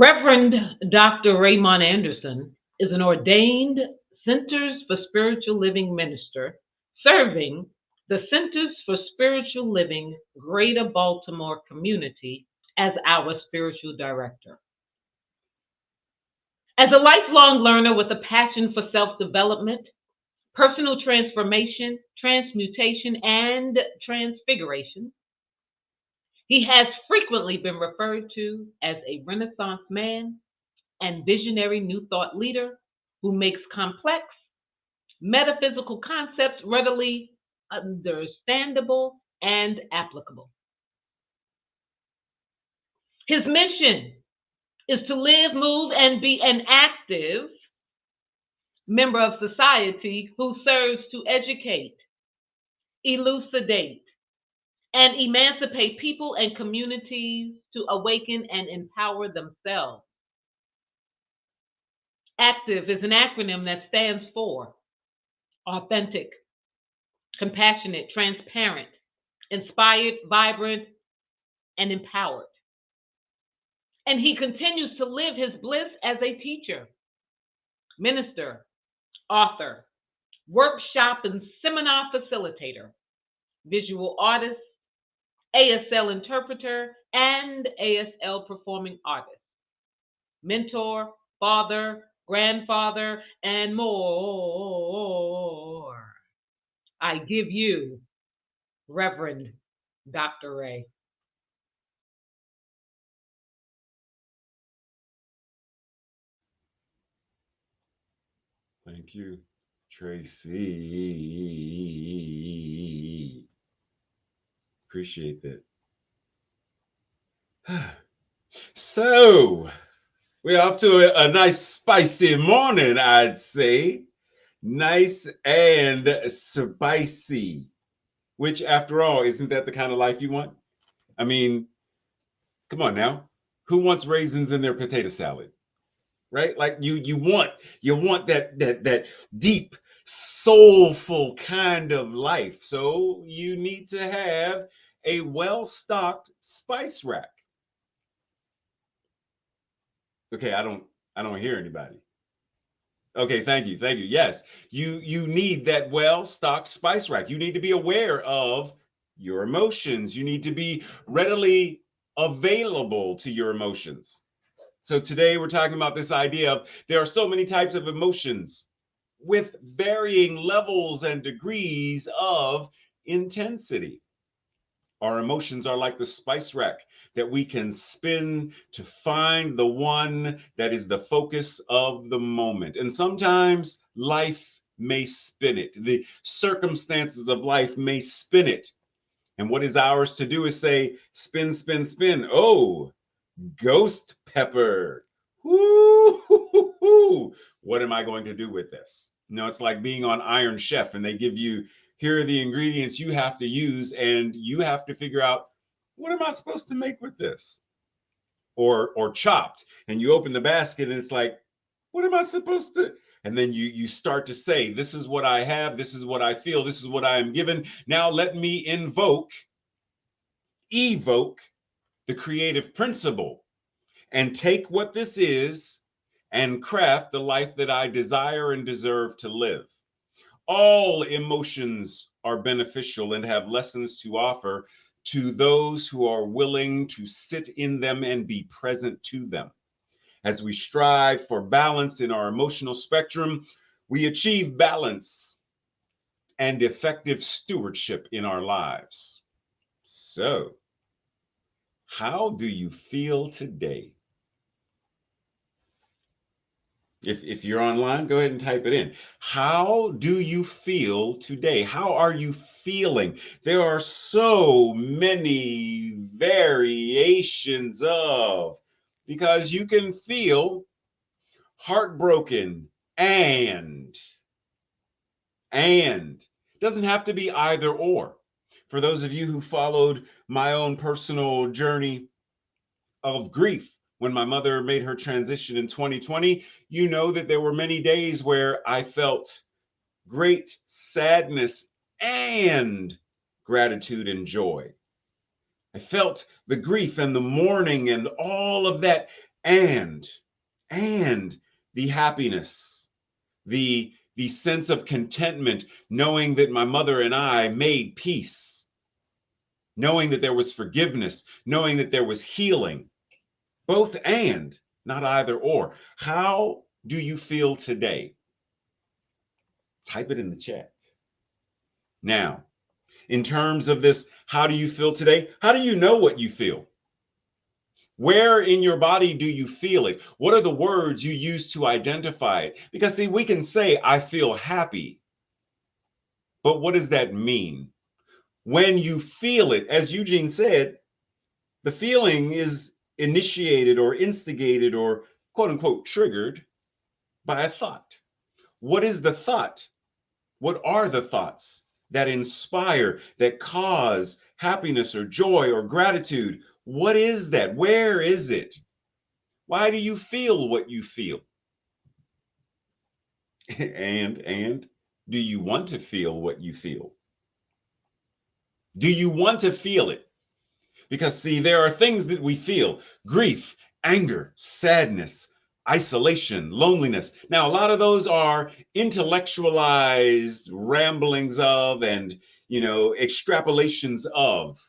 Reverend Dr. Raymont Anderson is an ordained Centers for Spiritual Living minister serving the Centers for Spiritual Living Greater Baltimore community as our spiritual director. As a lifelong learner with a passion for self development, personal transformation, transmutation, and transfiguration, he has frequently been referred to as a Renaissance man and visionary New Thought leader who makes complex metaphysical concepts readily understandable and applicable. His mission is to live, move, and be an active member of society who serves to educate, elucidate, and emancipate people and communities to awaken and empower themselves. ACTIVE is an acronym that stands for authentic, compassionate, transparent, inspired, vibrant, and empowered. And he continues to live his bliss as a teacher, minister, author, workshop and seminar facilitator, visual artist, ASL interpreter, and ASL performing artist, mentor, father, grandfather, and more. I give you Reverend Dr. Ray. Thank you, Tracy. Appreciate that. So, we're off to a nice spicy morning, I'd say. Nice and spicy. Which, after all, isn't that the kind of life you want? I mean, come on now. Who wants raisins in their potato salad? Right? Like you want that deep, soulful kind of life. So you need to have a well-stocked spice rack. Okay, I don't hear anybody. Okay, thank you. Yes, you need that well-stocked spice rack. You need to be aware of your emotions. You need to be readily available to your emotions. So today we're talking about this idea of there are so many types of emotions with varying levels and degrees of intensity. Our emotions are like the spice rack that we can spin to find the one that is the focus of the moment. And sometimes life may spin it. The circumstances of life may spin it. And what is ours to do is say, spin, spin, spin. Oh, ghost pepper. Woo! What am I going to do with this? No, it's like being on Iron Chef and they give you, here are the ingredients you have to use, and you have to figure out, what am I supposed to make with this? Or chopped, and you open the basket and it's like, what am I supposed to? And then you start to say, this is what I have, this is what I feel, this is what I am given. Now let me evoke the creative principle and take what this is and craft the life that I desire and deserve to live. All emotions are beneficial and have lessons to offer to those who are willing to sit in them and be present to them. As we strive for balance in our emotional spectrum, we achieve balance and effective stewardship in our lives. So, how do you feel today? If you're online, go ahead and type it in. How do you feel today? How are you feeling? There are so many variations of, because you can feel heartbroken and it doesn't have to be either or. For those of you who followed my own personal journey of grief, when my mother made her transition in 2020, you know that there were many days where I felt great sadness and gratitude and joy. I felt the grief and the mourning and all of that and and the happiness, the sense of contentment, knowing that my mother and I made peace, knowing that there was forgiveness, knowing that there was healing. Both and, not either or. How do you feel today? Type it in the chat. Now, in terms of this, how do you feel today? How do you know what you feel? Where in your body do you feel it? What are the words you use to identify it? Because, see, we can say, I feel happy, but what does that mean? When you feel it, as Eugene said, the feeling is initiated or instigated or quote unquote triggered by a thought. What is the thought? What are the thoughts that inspire, that cause happiness or joy or gratitude? What is that? Where is it? Why do you feel what you feel? And do you want to feel what you feel? Do you want to feel it? Because, see, there are things that we feel: grief, anger, sadness, isolation, loneliness. Now, a lot of those are intellectualized ramblings of and, extrapolations of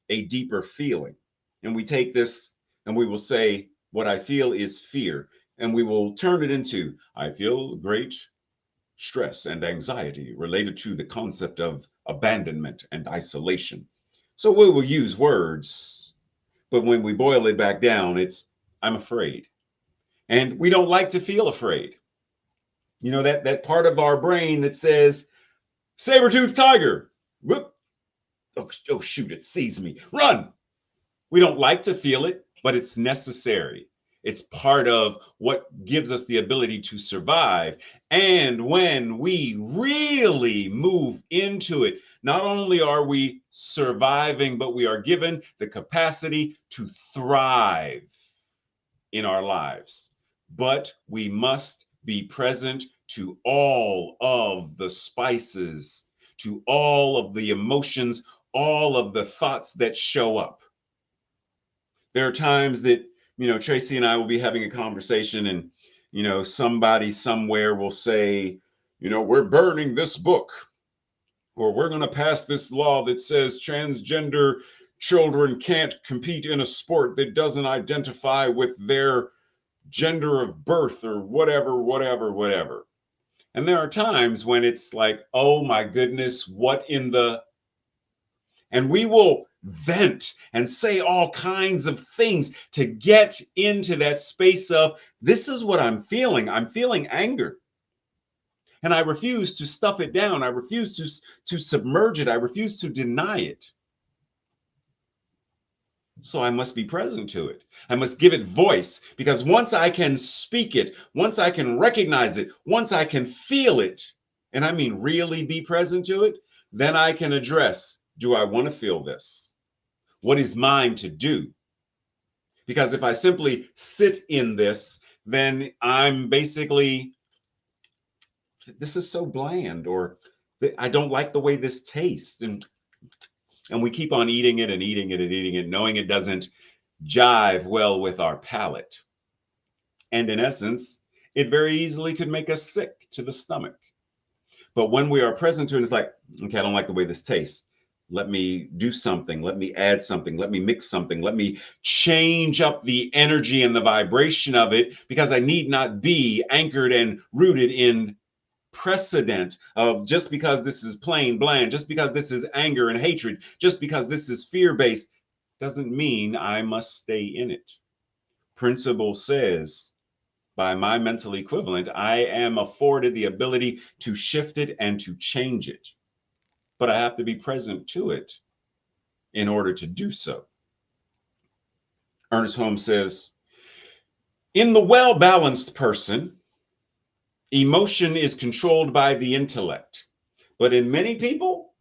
a deeper feeling. And we take this and we will say, what I feel is fear. And we will turn it into, I feel great stress and anxiety related to the concept of abandonment and isolation. So we will use words, but when we boil it back down, it's I'm afraid. And we don't like to feel afraid. That part of our brain that says, saber-toothed tiger. Whoop. Oh, shoot, it sees me. Run. We don't like to feel it, but it's necessary. It's part of what gives us the ability to survive. And when we really move into it, not only are we surviving, but we are given the capacity to thrive in our lives. But we must be present to all of the spices, to all of the emotions, all of the thoughts that show up. There are times that, Tracy and I will be having a conversation and, somebody somewhere will say, we're burning this book, or we're going to pass this law that says transgender children can't compete in a sport that doesn't identify with their gender of birth or whatever. And there are times when it's like, oh my goodness, what in the... And we will vent and say all kinds of things to get into that space of, this is what I'm feeling. I'm feeling anger. And I refuse to stuff it down. I refuse to submerge it. I refuse to deny it. So I must be present to it. I must give it voice, because once I can speak it, once I can recognize it, once I can feel it, and I mean really be present to it, then I can address, do I want to feel this? What is mine to do? Because if I simply sit in this, then I'm basically, this is so bland, or I don't like the way this tastes. And we keep on eating it and eating it and eating it, knowing it doesn't jive well with our palate. And in essence, it very easily could make us sick to the stomach. But when we are present to it, it's like, okay, I don't like the way this tastes. Let me do something. Let me add something. Let me mix something. Let me change up the energy and the vibration of it, because I need not be anchored and rooted in precedent of, just because this is plain bland, just because this is anger and hatred, just because this is fear-based, doesn't mean I must stay in it. Principle says, by my mental equivalent, I am afforded the ability to shift it and to change it. But I have to be present to it in order to do so. Ernest Holmes says, in the well-balanced person, emotion is controlled by the intellect. But in many people,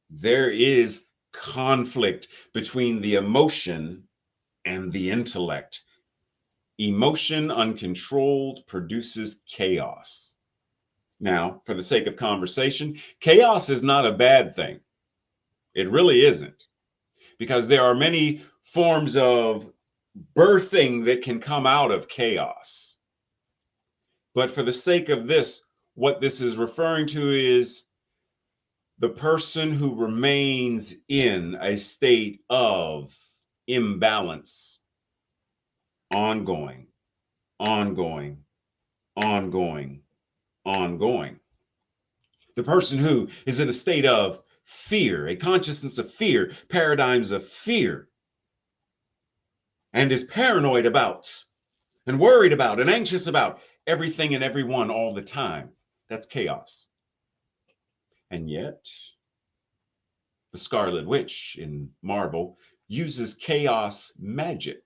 there is conflict between the emotion and the intellect. Emotion uncontrolled produces chaos. Now, for the sake of conversation, chaos is not a bad thing. It really isn't. Because there are many forms of birthing that can come out of chaos. But for the sake of this, what this is referring to is the person who remains in a state of imbalance, ongoing, ongoing, ongoing, ongoing. The person who is in a state of fear, a consciousness of fear, paradigms of fear, and is paranoid about, and worried about, and anxious about everything and everyone all the time. That's chaos. And yet, the Scarlet Witch in Marvel uses chaos magic.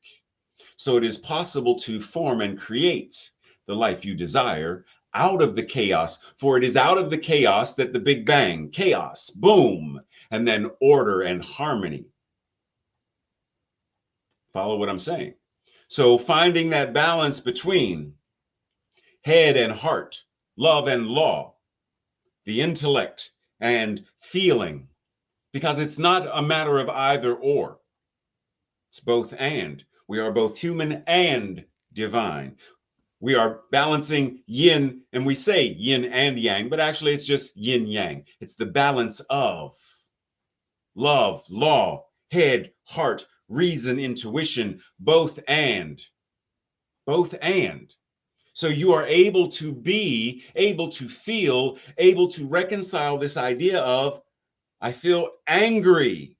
So it is possible to form and create the life you desire out of the chaos, for it is out of the chaos that the Big Bang, chaos, boom, and then order and harmony. Follow what I'm saying? So finding that balance between head and heart, love and law, the intellect and feeling, because it's not a matter of either or. It's both and. We are both human and divine. We are balancing yin, and we say yin and yang, but actually it's just yin yang. It's the balance of love, law, head, heart, reason, intuition, both and. Both and. So you are able to be, able to feel, able to reconcile this idea of, I feel angry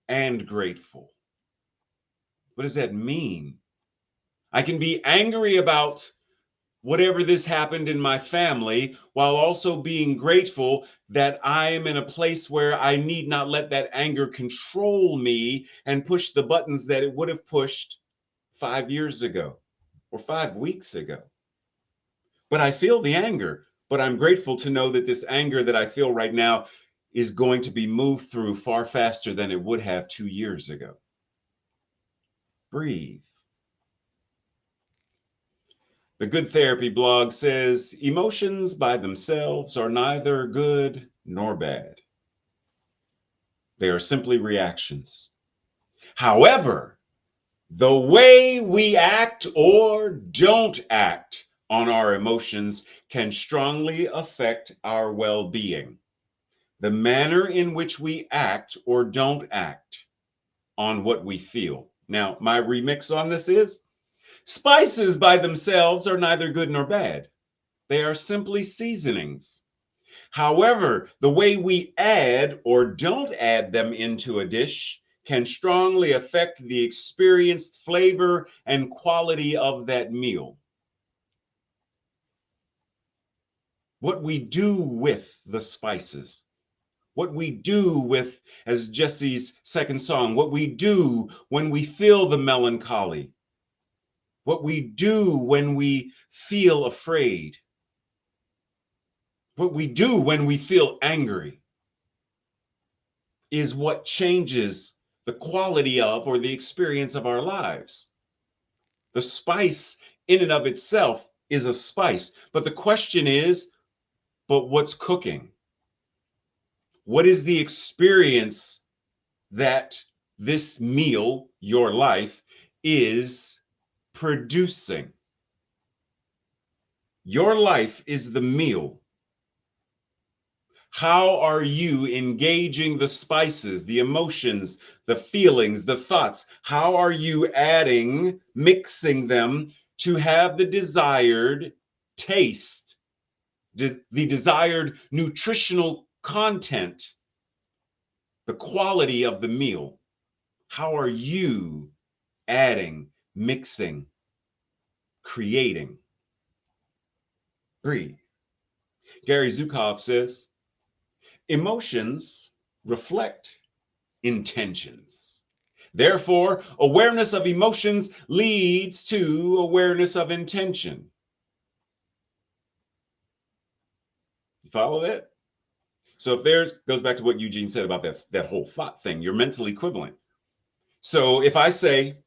and grateful. What does that mean? I can be angry about whatever this happened in my family while also being grateful that I am in a place where I need not let that anger control me and push the buttons that it would have pushed 5 years ago or 5 weeks ago. But I feel the anger, but I'm grateful to know that this anger that I feel right now is going to be moved through far faster than it would have 2 years ago. Breathe. The Good Therapy blog says emotions by themselves are neither good nor bad. They are simply reactions. However, the way we act or don't act on our emotions can strongly affect our well-being. The manner in which we act or don't act on what we feel. Now, my remix on this is spices by themselves are neither good nor bad. They are simply seasonings. However, the way we add or don't add them into a dish can strongly affect the experienced flavor and quality of that meal. What we do with the spices, what we do with, as Jesse's second song, what we do when we feel the melancholy, what we do when we feel afraid, what we do when we feel angry, is what changes the quality of or the experience of our lives. The spice in and of itself is a spice, but the question is, but what's cooking? What is the experience that this meal, your life, is producing? Your life is the meal. How are you engaging the spices, the emotions, the feelings, the thoughts? How are you adding, mixing them to have the desired taste, the desired nutritional content, the quality of the meal? How are you adding, mixing, creating? Breathe. Gary Zukov says, emotions reflect intentions. Therefore, awareness of emotions leads to awareness of intention. You follow that? So if there's, goes back to what Eugene said about that whole thought thing, you're mentally equivalent. So if I say,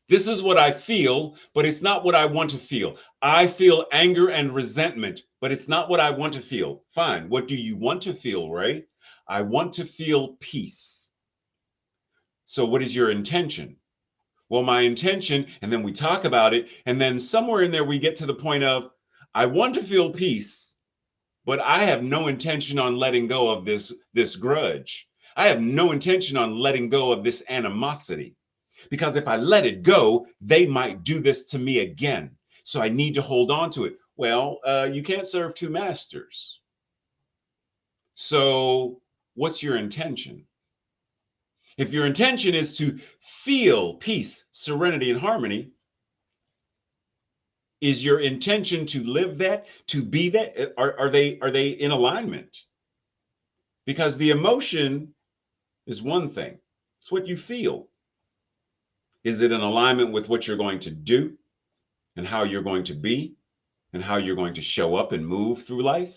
this is what I feel, but it's not what I want to feel. I feel anger and resentment, but it's not what I want to feel. Fine. What do you want to feel, Ray? I want to feel peace. So what is your intention? Well, my intention, and then we talk about it, and then somewhere in there we get to the point of, I want to feel peace, but I have no intention on letting go of this grudge. I have no intention on letting go of this animosity, because if I let it go, they might do this to me again. So I need to hold on to it. Well, you can't serve two masters. So what's your intention? If your intention is to feel peace, serenity, and harmony, is your intention to live that, to be that? Are they in alignment? Because the emotion is one thing. It's what you feel. Is it in alignment with what you're going to do and how you're going to be and how you're going to show up and move through life?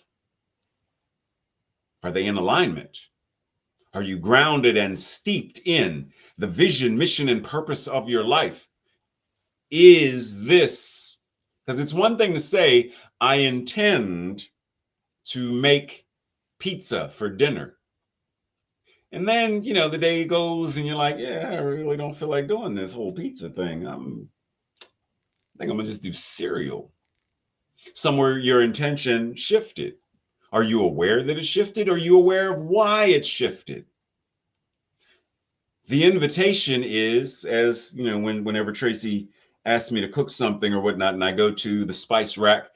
Are they in alignment? Are you grounded and steeped in the vision, mission, and purpose of your life? Is this, because it's one thing to say, I intend to make pizza for dinner. And then, the day goes and you're like, yeah, I really don't feel like doing this whole pizza thing. I think I'm gonna just do cereal. Somewhere your intention shifted. Are you aware that it shifted? Are you aware of why it shifted? The invitation is, as whenever Tracy asks me to cook something or whatnot, and I go to the spice rack,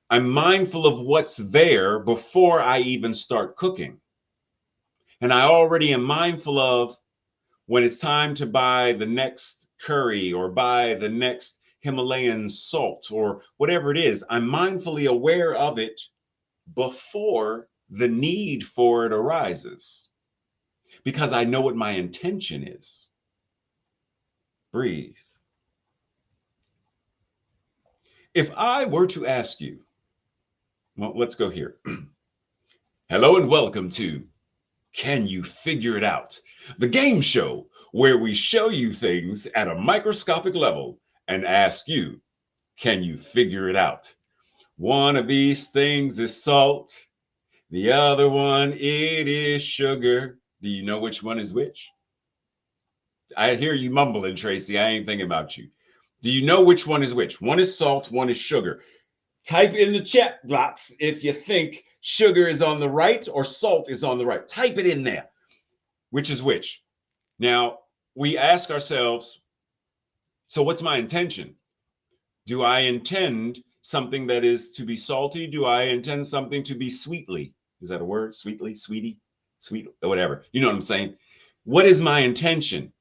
I'm mindful of what's there before I even start cooking. And I already am mindful of when it's time to buy the next curry or buy the next Himalayan salt or whatever it is. I'm mindfully aware of it before the need for it arises, because I know what my intention is. Breathe. If I were to ask you, well, let's go here. Hello and welcome to Can You Figure It Out? The game show where we show you things at a microscopic level and ask you, can you figure it out? One of these things is salt. The other one, it is sugar. Do you know which one is which? I hear you mumbling, Tracy. I ain't thinking about you. Do you know which one is which? One is salt, one is sugar. Type in the chat box if you think sugar is on the right or salt is on the right. Type it in there. Which is which? Now, we ask ourselves, so what's my intention? Do I intend something that is to be salty? Do I intend something to be sweetly? Is that a word? Sweetly, sweetie, sweet, or whatever. You know what I'm saying? What is my intention?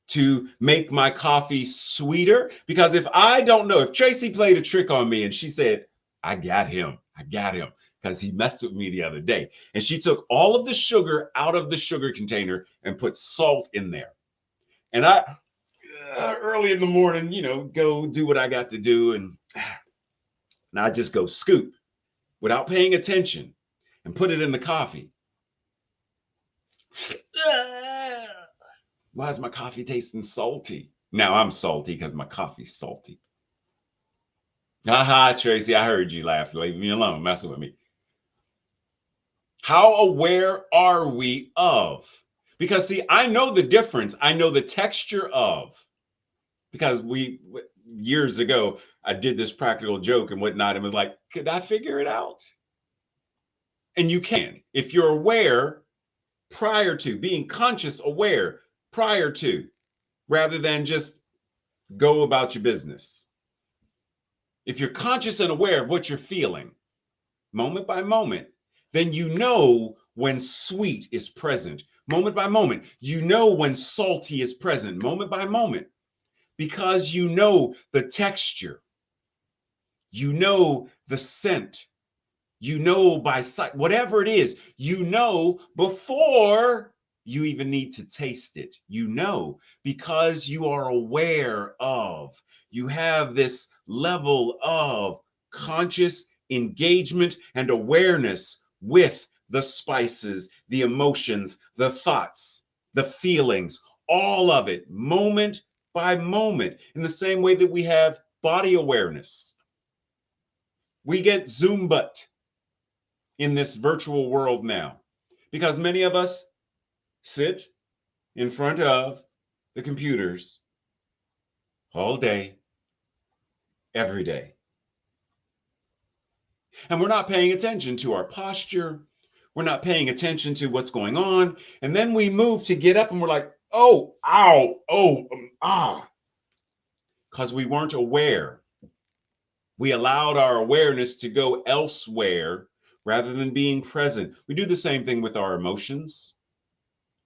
To make my coffee sweeter? Because if I don't know, if Tracy played a trick on me and she said, I got him, because he messed with me the other day. And she took all of the sugar out of the sugar container and put salt in there. And I, early in the morning, go do what I got to do. And I just go scoop without paying attention and put it in the coffee. Why is my coffee tasting salty? Now I'm salty because my coffee's salty. Haha, Tracy, I heard you laugh. Leave me alone, messing with me. How aware are we of? Because see, I know the difference. I know the texture of, because years ago, I did this practical joke and whatnot and was like, could I figure it out? And you can, if you're aware prior to, being conscious aware prior to, rather than just go about your business. If you're conscious and aware of what you're feeling, moment by moment, then you know when sweet is present, moment by moment. You know when salty is present, moment by moment, because you know the texture, you know the scent, you know by sight, whatever it is, you know before you even need to taste it. You know because you are aware of, you have this level of conscious engagement and awareness with the spices, the emotions, the thoughts, the feelings, all of it, moment by moment, in the same way that we have body awareness. We get Zumbat in this virtual world now, because many of us sit in front of the computers all day, every day. And we're not paying attention to our posture. We're not paying attention to what's going on. And then we move to get up and we're like, oh, ow, oh, because we weren't aware. We allowed our awareness to go elsewhere rather than being present. We do the same thing with our emotions.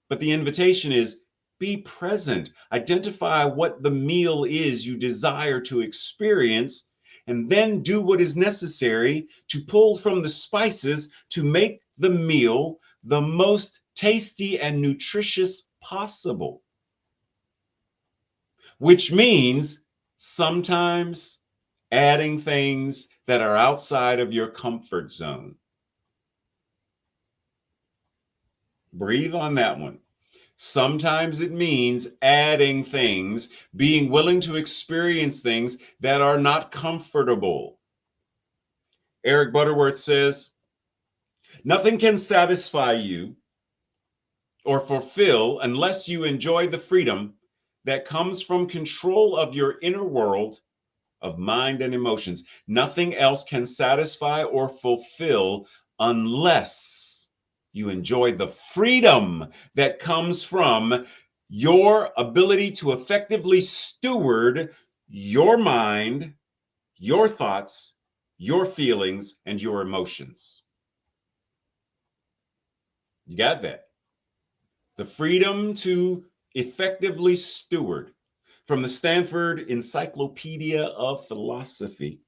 But the invitation is be present. Identify what the meal is you desire to experience, and then do what is necessary to pull from the spices to make the meal the most tasty and nutritious possible. Which means sometimes adding things that are outside of your comfort zone. Breathe on that one. Sometimes it means adding things, being willing to experience things that are not comfortable. Eric Butterworth says, nothing can satisfy you or fulfill unless you enjoy the freedom that comes from control of your inner world of mind and emotions. Nothing else can satisfy or fulfill unless you enjoy the freedom that comes from your ability to effectively steward your mind, your thoughts, your feelings, and your emotions. You got that? The freedom to effectively steward. From the Stanford Encyclopedia of Philosophy,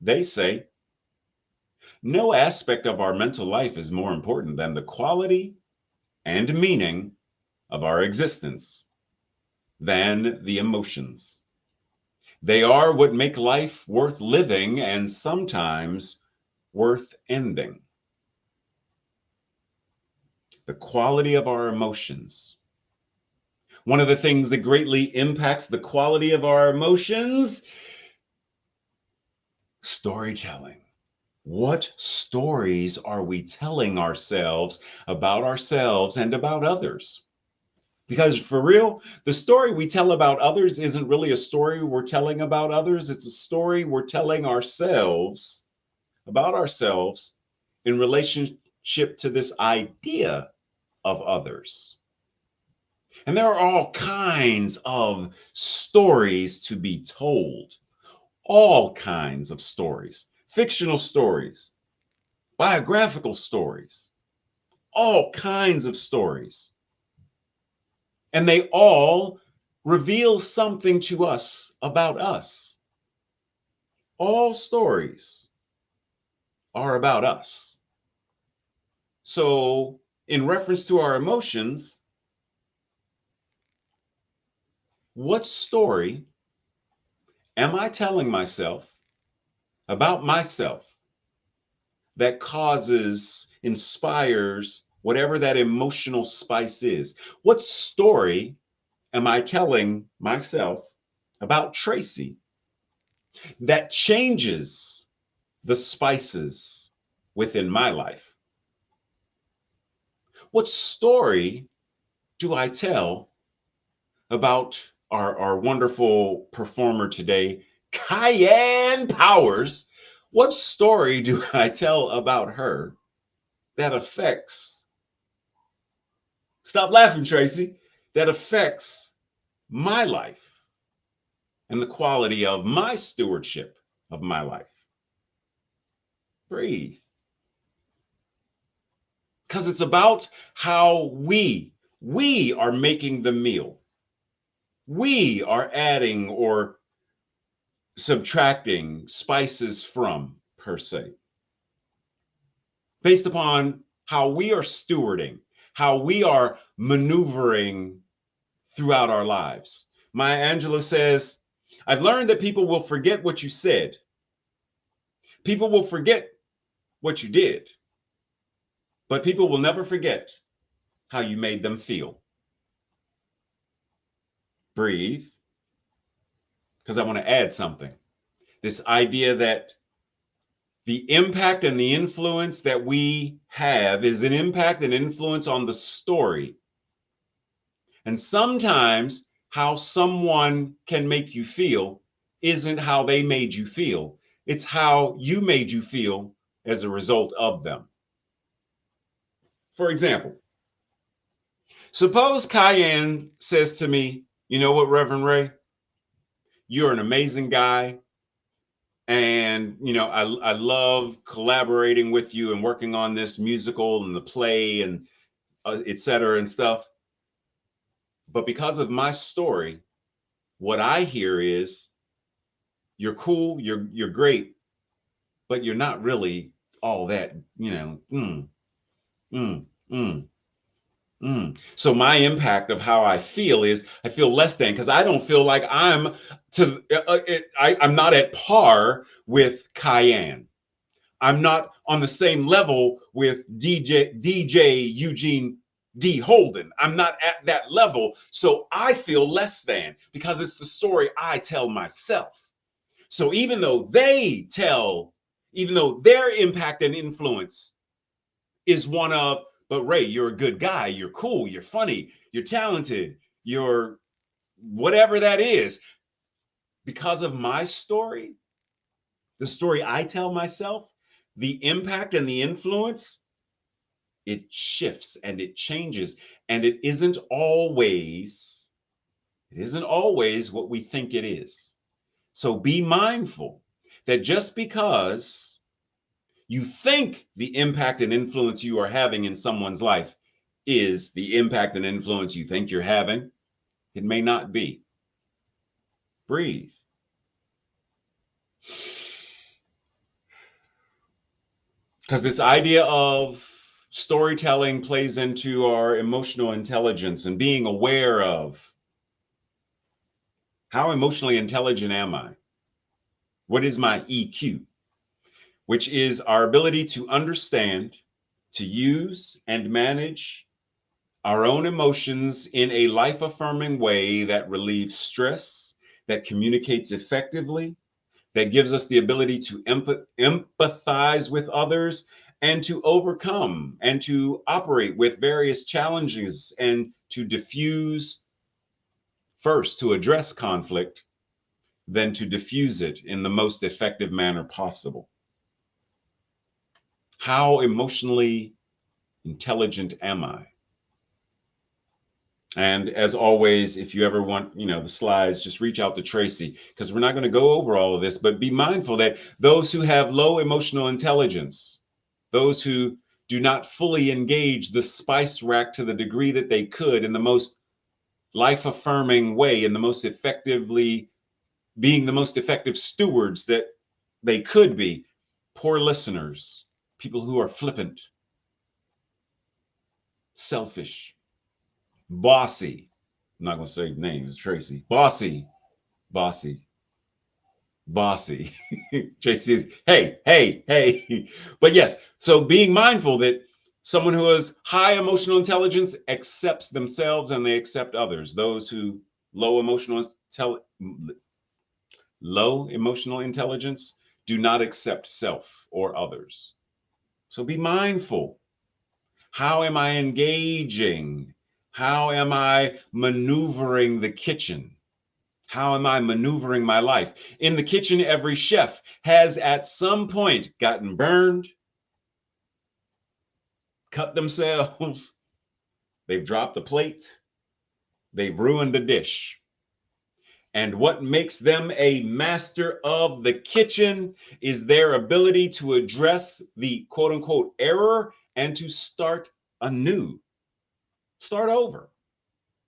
they say, no aspect of our mental life is more important than the quality and meaning of our existence, than the emotions. They are what make life worth living and sometimes worth ending. The quality of our emotions. One of the things that greatly impacts the quality of our emotions, storytelling. What stories are we telling ourselves and about others? Because for real, the story we tell about others isn't really a story we're telling about others. It's a story we're telling ourselves about ourselves in relationship to this idea of others. And there are all kinds of stories to be told. All kinds of stories, fictional stories, biographical stories, all kinds of stories. And they all reveal something to us about us. All stories are about us. So, in reference to our emotions, what story am I telling myself about myself that inspires whatever that emotional spice is? What story am I telling myself about Tracy that changes the spices within my life? What story do I tell about our wonderful performer today, Cayenne Powers? What story do I tell about her that affects, stop laughing, Tracy, that affects my life and the quality of my stewardship of my life? Breathe. Because it's about how we are making the meal. We are adding or subtracting spices from, per se, based upon how we are stewarding, how we are maneuvering throughout our lives. Maya Angelou says, I've learned that people will forget what you said. People will forget what you did, but people will never forget how you made them feel. Breathe, because I want to add something. This idea that the impact and the influence that we have is an impact and influence on the story. And sometimes how someone can make you feel isn't how they made you feel. It's how you made you feel as a result of them. For example, suppose Cayenne says to me, you know what, Reverend Ray, you're an amazing guy. And, I love collaborating with you and working on this musical and the play and et cetera and stuff. But because of my story, what I hear is you're cool, you're great, but you're not really all that, mm, mm, So my impact of how I feel is I feel less than because I don't feel like I'm not at par with Cayenne. I'm not on the same level with DJ Eugene D. Holden. I'm not at that level. So I feel less than because it's the story I tell myself. So even though their impact and influence is one of, but Ray, you're a good guy, you're cool, you're funny, you're talented, you're whatever that is, because of my story, the story I tell myself, the impact and the influence, it shifts and it changes. And it isn't always what we think it is. So be mindful that just because you think the impact and influence you are having in someone's life is the impact and influence you think you're having, it may not be. Breathe. Because this idea of storytelling plays into our emotional intelligence and being aware of how emotionally intelligent am I? What is my EQ? Which is our ability to understand, to use, and manage our own emotions in a life affirming way that relieves stress, that communicates effectively, that gives us the ability to empathize with others and to overcome and to operate with various challenges and to diffuse, first to address conflict, then to diffuse it in the most effective manner possible. How emotionally intelligent am I? And as always, if you ever want, the slides, just reach out to Tracy because we're not going to go over all of this, but be mindful that those who have low emotional intelligence, those who do not fully engage the spice rack to the degree that they could in the most life affirming way, in the most effectively being the most effective stewards that they could be, poor listeners, people who are flippant, selfish, bossy. I'm not going to say names, Tracy. Bossy, bossy. Tracy is, hey. But yes, so being mindful that someone who has high emotional intelligence accepts themselves and they accept others. Those who low emotional intelligence do not accept self or others. So be mindful. How am I engaging? How am I maneuvering the kitchen? How am I maneuvering my life? In the kitchen, every chef has at some point gotten burned, cut themselves, they've dropped a plate, they've ruined a dish. And what makes them a master of the kitchen is their ability to address the quote unquote error and to start anew, start over.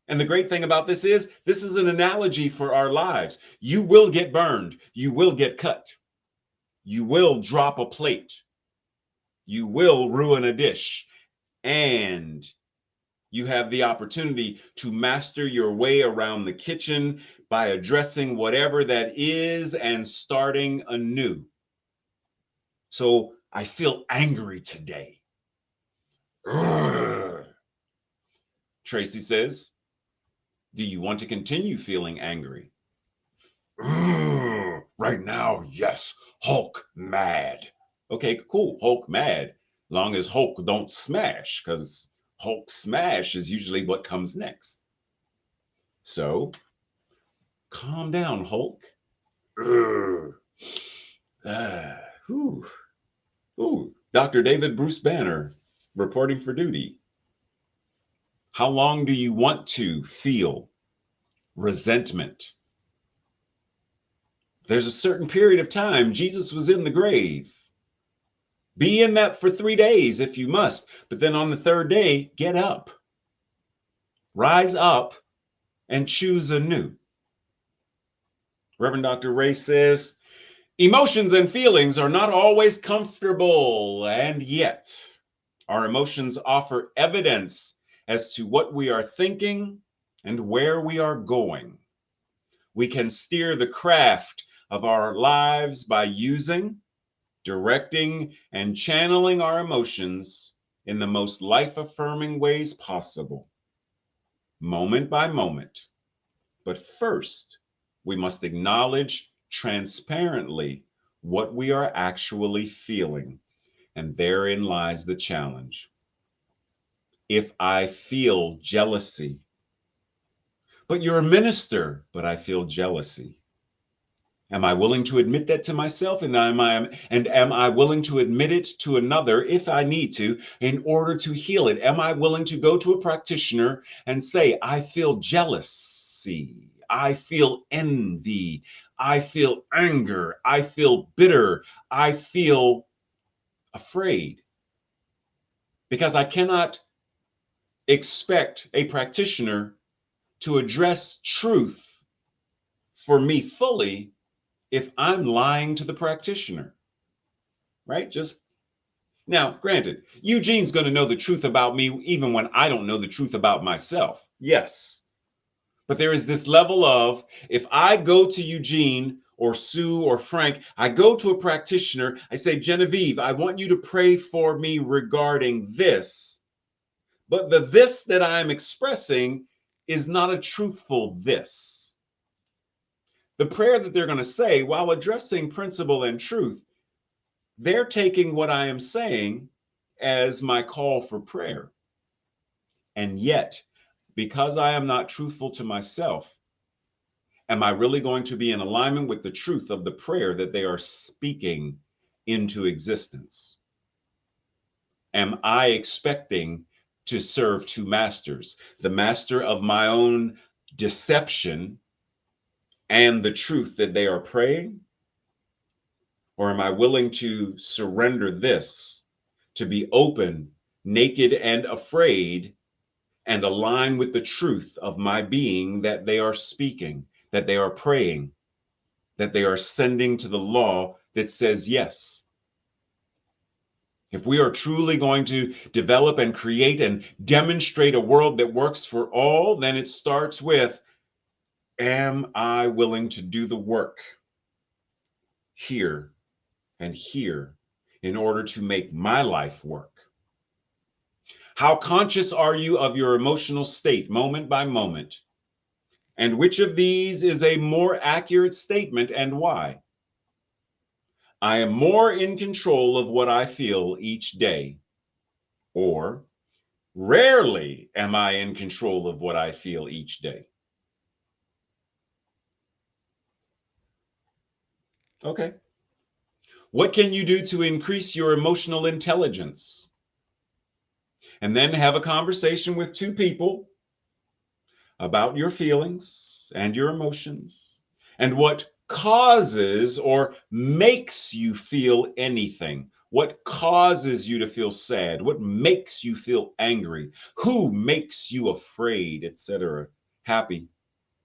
And the great thing about this is an analogy for our lives. You will get burned. You will get cut. You will drop a plate. You will ruin a dish. And you have the opportunity to master your way around the kitchen by addressing whatever that is and starting anew. So I feel angry today. Tracy says, do you want to continue feeling angry? Right now, yes. Hulk mad. Okay, cool. Hulk mad. Long as Hulk don't smash, because Hulk smash is usually what comes next. So Calm down, Hulk. Urgh. Whew. Ooh. Dr. David Bruce Banner reporting for duty. How long do you want to feel resentment? There's a certain period of time Jesus was in the grave. Be in that for 3 days if you must, but then on the third day, get up. Rise up and choose anew. Reverend Dr. Ray says, emotions and feelings are not always comfortable, and yet our emotions offer evidence as to what we are thinking and where we are going. We can steer the craft of our lives by using, directing, and channeling our emotions in the most life-affirming ways possible, moment by moment. But first, we must acknowledge transparently what we are actually feeling, and therein lies the challenge. If I feel jealousy, but you're a minister, but I feel jealousy. Am I willing to admit that to myself? And am I willing to admit it to another if I need to in order to heal it? Am I willing to go to a practitioner and say, I feel jealousy, I feel envy, I feel anger, I feel bitter, I feel afraid? Because I cannot expect a practitioner to address truth for me fully if I'm lying to the practitioner, right? Just now, granted, Eugene's going to know the truth about me even when I don't know the truth about myself. Yes. But there is this level of, if I go to Eugene or Sue or Frank, I go to a practitioner, I say, Genevieve, I want you to pray for me regarding this. But the this that I'm expressing is not a truthful this. The prayer that they're going to say while addressing principle and truth, they're taking what I am saying as my call for prayer. And yet, because I am not truthful to myself, am I really going to be in alignment with the truth of the prayer that they are speaking into existence? Am I expecting to serve two masters, the master of my own deception and the truth that they are praying? Or am I willing to surrender this, to be open, naked, and afraid, and align with the truth of my being that they are speaking, that they are praying, that they are sending to the law that says yes? If we are truly going to develop and create and demonstrate a world that works for all, then it starts with, am I willing to do the work here and here in order to make my life work? How conscious are you of your emotional state moment by moment? And which of these is a more accurate statement and why? I am more in control of what I feel each day. Or rarely am I in control of what I feel each day. Okay. What can you do to increase your emotional intelligence? And then have a conversation with two people about your feelings and your emotions and what causes or makes you feel anything. What causes you to feel sad? What makes you feel angry? Who makes you afraid, etc.? Happy,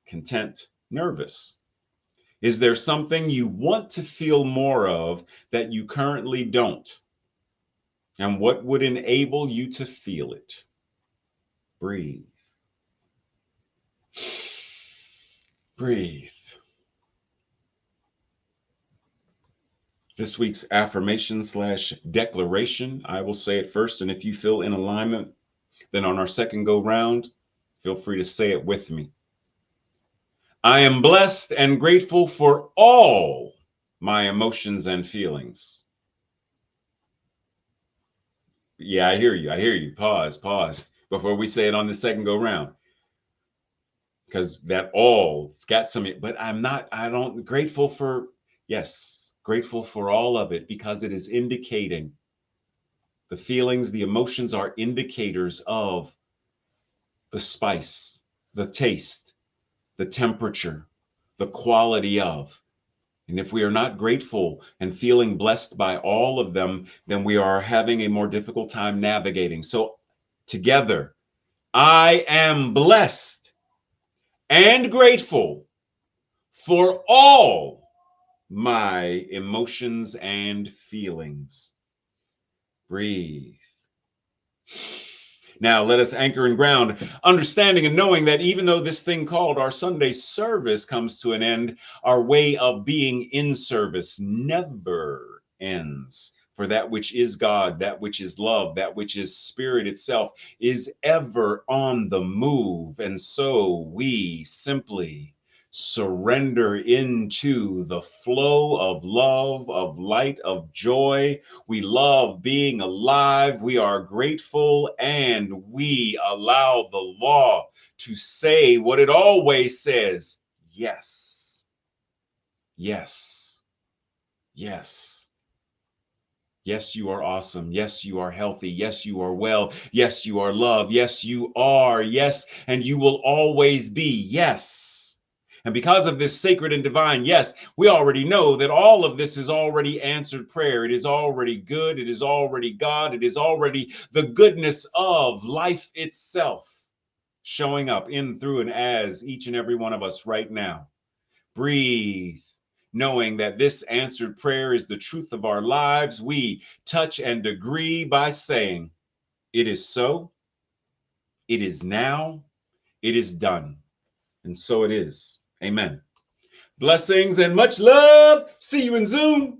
content, nervous? Is there something you want to feel more of that you currently don't? And what would enable you to feel it? Breathe. Breathe. This week's affirmation / declaration, I will say it first. And if you feel in alignment, then on our second go round, feel free to say it with me. I am blessed and grateful for all my emotions and feelings. Yeah, I hear you. I hear you. Pause before we say it on the second go round. because that all it's got some, but I don't grateful for, yes, grateful for all of it because it is indicating the feelings, the emotions are indicators of the spice, the taste, the temperature, the quality of. And if we are not grateful and feeling blessed by all of them, then we are having a more difficult time navigating. So, together, I am blessed and grateful for all my emotions and feelings. Breathe. Now let us anchor in ground, understanding and knowing that even though this thing called our Sunday service comes to an end, our way of being in service never ends. For that which is God, that which is love, that which is spirit itself is ever on the move. And so we simply surrender into the flow of love, of light, of joy. We love being alive. We are grateful, and we allow the law to say what it always says. Yes, yes, yes. Yes, you are awesome. Yes, you are healthy. Yes, you are well. Yes, you are loved. Yes, you are. Yes, and you will always be. Yes. And because of this sacred and divine yes, we already know that all of this is already answered prayer. It is already good. It is already God. It is already the goodness of life itself showing up in, through, and as each and every one of us right now. Breathe, knowing that this answered prayer is the truth of our lives. We touch and agree by saying, it is so, it is now, it is done. And so it is. Amen. Blessings and much love. See you in Zoom.